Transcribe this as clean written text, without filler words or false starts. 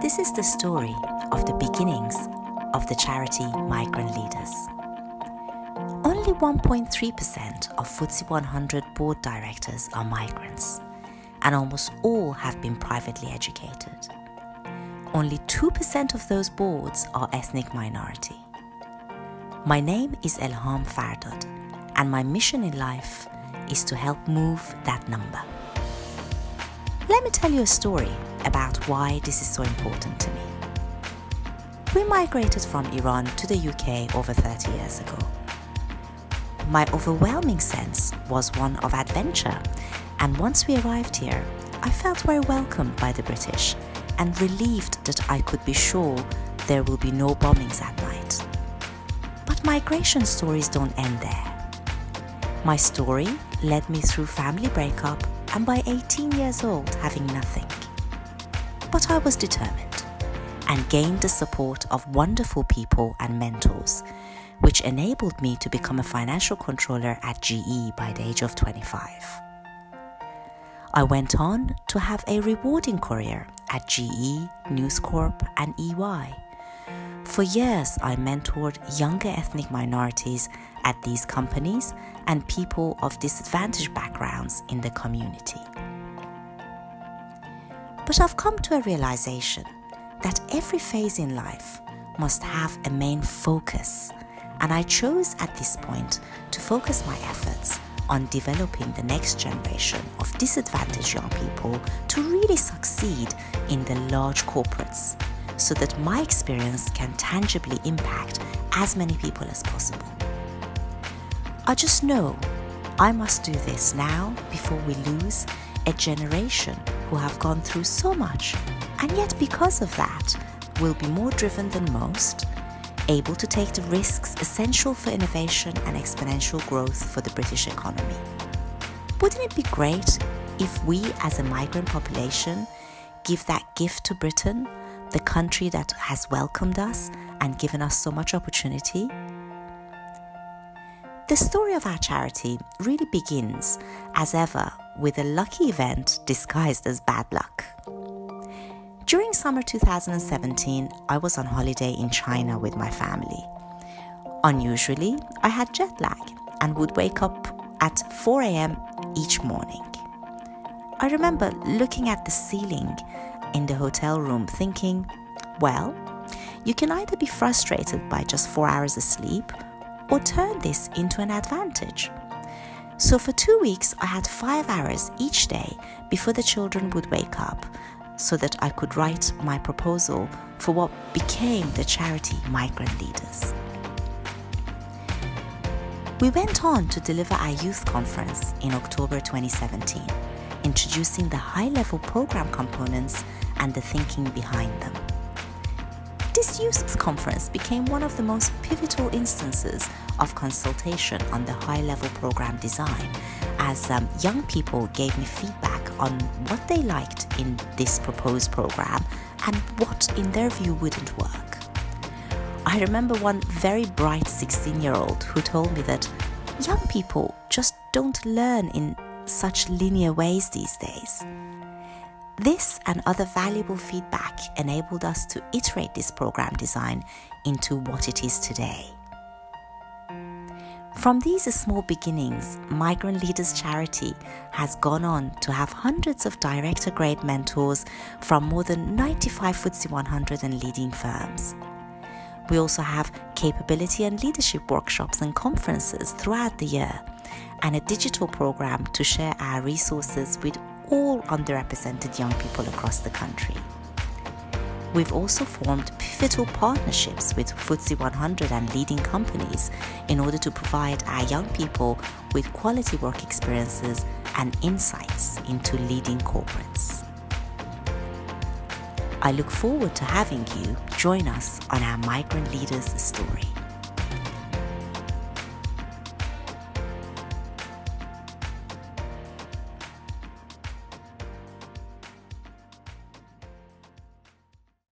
This is the story of the beginnings of the charity Migrant Leaders. Only 1.3% of FTSE 100 board directors are migrants, and almost all have been privately educated. Only 2% of those boards are ethnic minority. My name is Elham Fardad, and my mission in life is to help move that number. Let me tell you a story about why this is so important to me. We migrated from Iran to the UK over 30 years ago. My overwhelming sense was one of adventure, and once we arrived here, I felt very welcomed by the British and relieved that I could be sure there will be no bombings at night. But migration stories don't end there. My story led me through family breakup and by 18 years old having nothing. But I was determined and gained the support of wonderful people and mentors, which enabled me to become a financial controller at GE by the age of 25. I went on to have a rewarding career at GE, News Corp, and EY. For years, I mentored younger ethnic minorities at these companies and people of disadvantaged backgrounds in the community. But I've come to a realization that every phase in life must have a main focus, and I chose at this point to focus my efforts on developing the next generation of disadvantaged young people to really succeed in the large corporates, so that my experience can tangibly impact as many people as possible. I just know I must do this now before we lose a generation who have gone through so much, and yet because of that will be more driven than most, able to take the risks essential for innovation and exponential growth for the British economy. Wouldn't it be great if we as a migrant population give that gift to Britain, the country that has welcomed us and given us so much opportunity? The story of our charity really begins, as ever, with a lucky event disguised as bad luck. During summer 2017, I was on holiday in China with my family. Unusually, I had jet lag and would wake up at 4 a.m. each morning. I remember looking at the ceiling in the hotel room thinking, well, you can either be frustrated by just 4 hours of sleep or turn this into an advantage. So for 2 weeks, I had 5 hours each day before the children would wake up so that I could write my proposal for what became the charity Migrant Leaders. We went on to deliver our youth conference in October 2017, introducing the high-level program components and the thinking behind them. This youth conference became one of the most pivotal instances of consultation on the high-level program design, as young people gave me feedback on what they liked in this proposed program and what in their view wouldn't work. I remember one very bright 16-year-old who told me that young people just don't learn in such linear ways these days. This and other valuable feedback enabled us to iterate this program design into what it is today. From these small beginnings, Migrant Leaders Charity has gone on to have hundreds of director-grade mentors from more than 95 FTSE 100 and leading firms. We also have capability and leadership workshops and conferences throughout the year, and a digital program to share our resources with all underrepresented young people across the country. We've also formed pivotal partnerships with FTSE 100 and leading companies in order to provide our young people with quality work experiences and insights into leading corporates. I look forward to having you join us on our Migrant Leaders story.